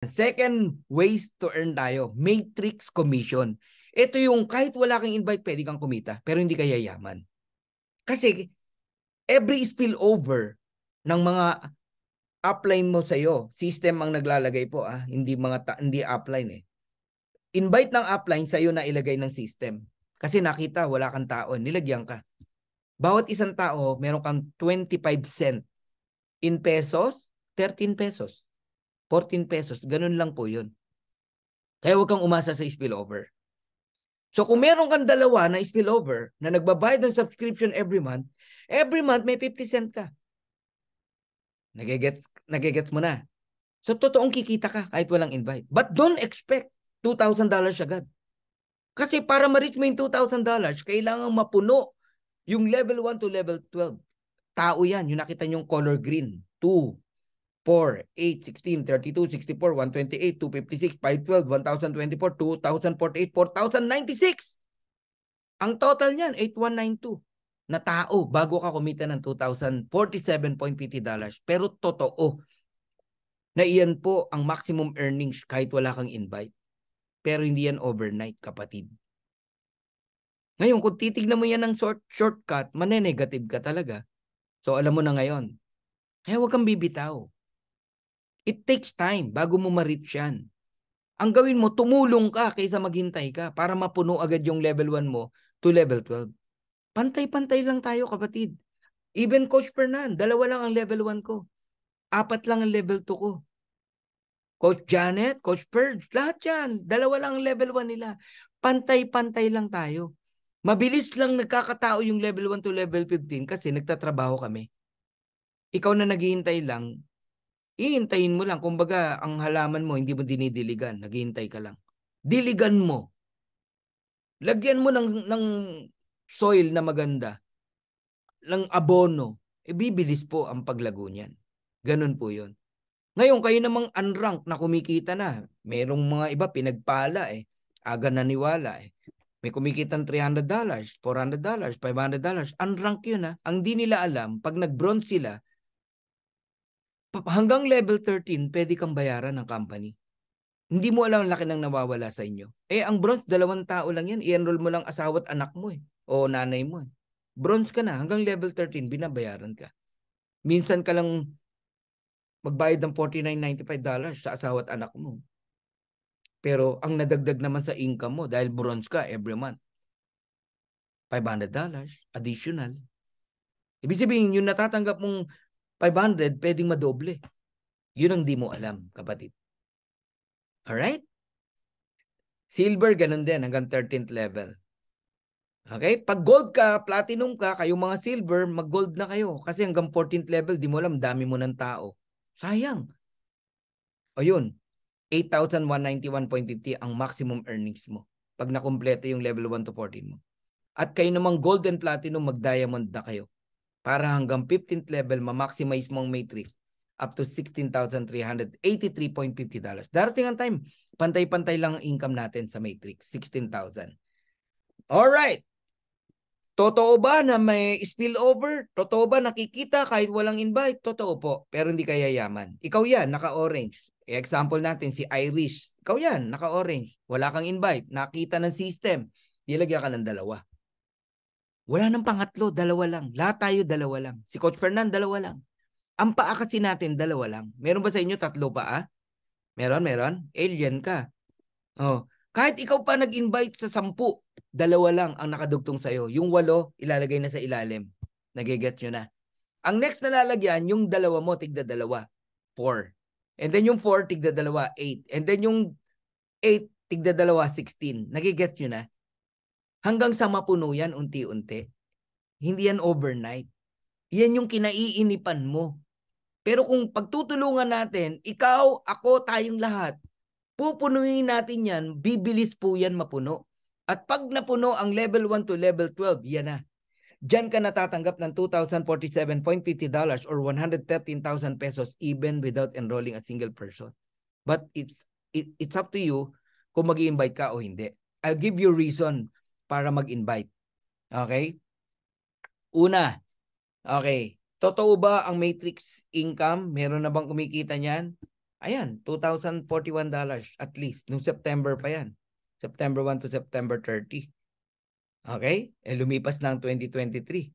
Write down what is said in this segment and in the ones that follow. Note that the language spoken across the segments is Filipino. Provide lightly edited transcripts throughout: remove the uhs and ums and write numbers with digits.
Second ways to earn tayo, matrix commission. Ito yung kahit wala kang invite, pwede kang kumita, pero hindi ka yayaman. Kasi every spillover ng mga upline mo sa'yo, system ang naglalagay po, hindi hindi upline eh. Invite ng upline sa'yo na ilagay ng system. Kasi nakita, wala kang tao, nilagyan ka. Bawat isang tao, meron kang 25 cent. In pesos, 13 pesos. 14 pesos. Ganun lang po yun. Kaya huwag kang umasa sa spillover. So kung meron kang dalawa na spillover na nagbabayad ng subscription every month may 50 cent ka. Nagigets mo na. So totoong kikita ka kahit walang invite. But don't expect $2,000 agad. Kasi para ma-reach mo yung $2,000, kailangan mapuno yung level 1 to level 12. Tao yan. Yung nakita nyong color green. 2, 4, 8, 16, 32, 64, 128, 256, 512, 1024, 2048, 4096. Ang total niyan, 8192 na tao bago ka kumita ng $2,047.50. Pero totoo na iyan po ang maximum earnings kahit wala kang invite. Pero hindi yan overnight, kapatid. Ngayon, kung titignan mo yan ng shortcut, manenegative ka talaga. So, alam mo na ngayon. Kaya huwag kang bibitaw. It takes time bago mo ma-reach yan. Ang gawin mo, tumulong ka kaysa maghintay ka para mapuno agad yung level 1 mo to level 12. Pantay-pantay lang tayo, kapatid. Even Coach Fernan, 2 lang ang level 1 ko. 4 lang ang level 2 ko. Coach Janet, Coach Purge, lahat yan. 2 lang ang level 1 nila. Pantay-pantay lang tayo. Mabilis lang nagkakatao yung level 1 to level 15 kasi nagtatrabaho kami. Ikaw na naghihintay lang, ihintayin mo lang. Kumbaga, ang halaman mo, hindi mo dinidiligan. Naghihintay ka lang. Diligan mo. Lagyan mo ng soil na maganda. Ng abono. Bibilis po ang paglago niyan. Ganun po yun. Ngayon, kayo namang unranked na kumikita na. Merong mga iba pinagpala eh. Aga naniwala eh. May kumikitang $300, $400, $500. Unranked yun ha. Ang di nila alam, pag nag-bronze sila, hanggang level 13, pwede kang bayaran ng company. Hindi mo alam ang laki ng nawawala sa inyo. Eh, ang bronze, 2 tao lang yan. I-enroll mo lang asawa at anak mo eh. O nanay mo eh. Bronze ka na. Hanggang level 13, binabayaran ka. Minsan ka lang magbayad ng $49.95 sa asawa at anak mo. Pero ang nadagdag naman sa income mo dahil bronze ka every month, $500 additional. Ibig sabihin, yung natatanggap mong 500, pwedeng madoble. Yun ang di mo alam, kapatid. Alright? Silver, ganun din, hanggang 13th level. Okay? Pag gold ka, platinum ka, kayong mga silver, mag-gold na kayo. Kasi hanggang 14th level, di mo alam, dami mo ng tao. Sayang. O yun, 8,191.50 ang maximum earnings mo pag nakumpleto yung level 1 to 14 mo. At kayo namang gold and platinum, mag-diamond na kayo. Para hanggang 15th level, ma-maximize mong matrix up to $16,383.50. Darating ang time, pantay-pantay lang ang income natin sa matrix, 16,000. Alright. Totoo ba na may spillover? Totoo ba nakikita kahit walang invite? Totoo po, pero hindi kaya yaman. Ikaw yan, naka-orange. Example natin, si Irish. Ikaw yan, naka-orange. Wala kang invite. Nakita ng system. Nilagyan ka ng 2. Wala nang pangatlo, 2 lang. Lahat tayo 2 lang. Si Coach Fernan, 2 lang. Ang paa kasi natin, 2 lang. Meron ba sa inyo 3 paa? Meron? Alien ka. Oh. Kahit ikaw pa nag-invite sa 10, 2 lang ang nakadugtong sa'yo. Yung 8, ilalagay na sa ilalim. Nagigets nyo na. Ang next na lalagyan, yung 2 mo, tigda 2. 4. And then yung 4, tigda 2, 8. And then yung 8, tigda 2, 16. Nagigets nyo na. Hanggang sa mapuno yan, unti-unti. Hindi yan overnight. Yan yung kinaiinipan mo. Pero kung pagtutulungan natin, ikaw, ako, tayong lahat, pupunuin natin yan, bibilis po yan mapuno. At pag napuno ang level 1 to level 12, yan na. Diyan ka natatanggap ng $2,047.50 or 113,000 pesos even without enrolling a single person. But it's up to you kung mag-i-invite ka o hindi. I'll give you reason para mag-invite. Okay? Una, okay. Totoo ba ang matrix income? Meron na bang kumikita niyan? Ayan, $2,041 at least. Nung September pa yan. September 1 to September 30. Okay? Lumipas na ang 2023.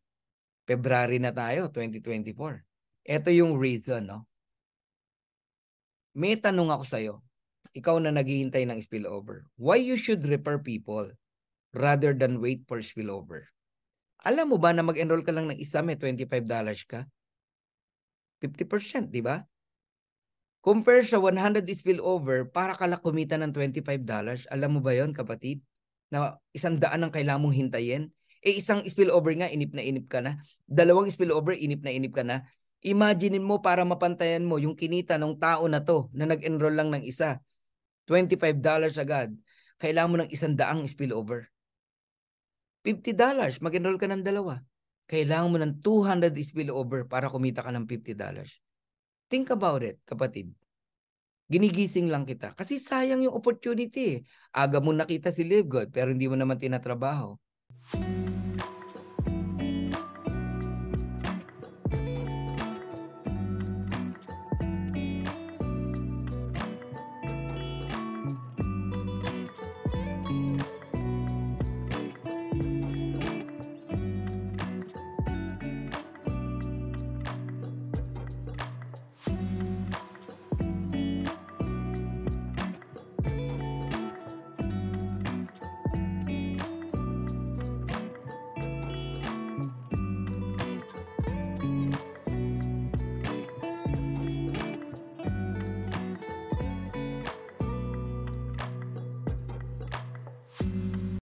February na tayo, 2024. Ito yung reason, no? May tanong ako sa'yo. Ikaw na naghihintay ng spillover. Why you should refer people rather than wait for spillover? Alam mo ba na mag-enroll ka lang ng isa, may $25 ka? 50%, di ba? Compare sa 100 spillover, para ka lang kumita ng $25. Alam mo ba yon, kapatid? Na 100 ang kailangan mong hintayin? Isang spillover nga, inip na inip ka na. 2 spillover, inip na inip ka na. Imagine mo para mapantayan mo yung kinita ng tao na to na nag-enroll lang ng isa. $25 agad. Kailangan mo ng 100 spillover. $50, mag-enroll ka ng 2. Kailangan mo ng 200 spillover para kumita ka ng $50. Think about it, kapatid. Ginigising lang kita. Kasi sayang yung opportunity. Aga mo nakita si Live Good pero hindi mo naman tinatrabaho.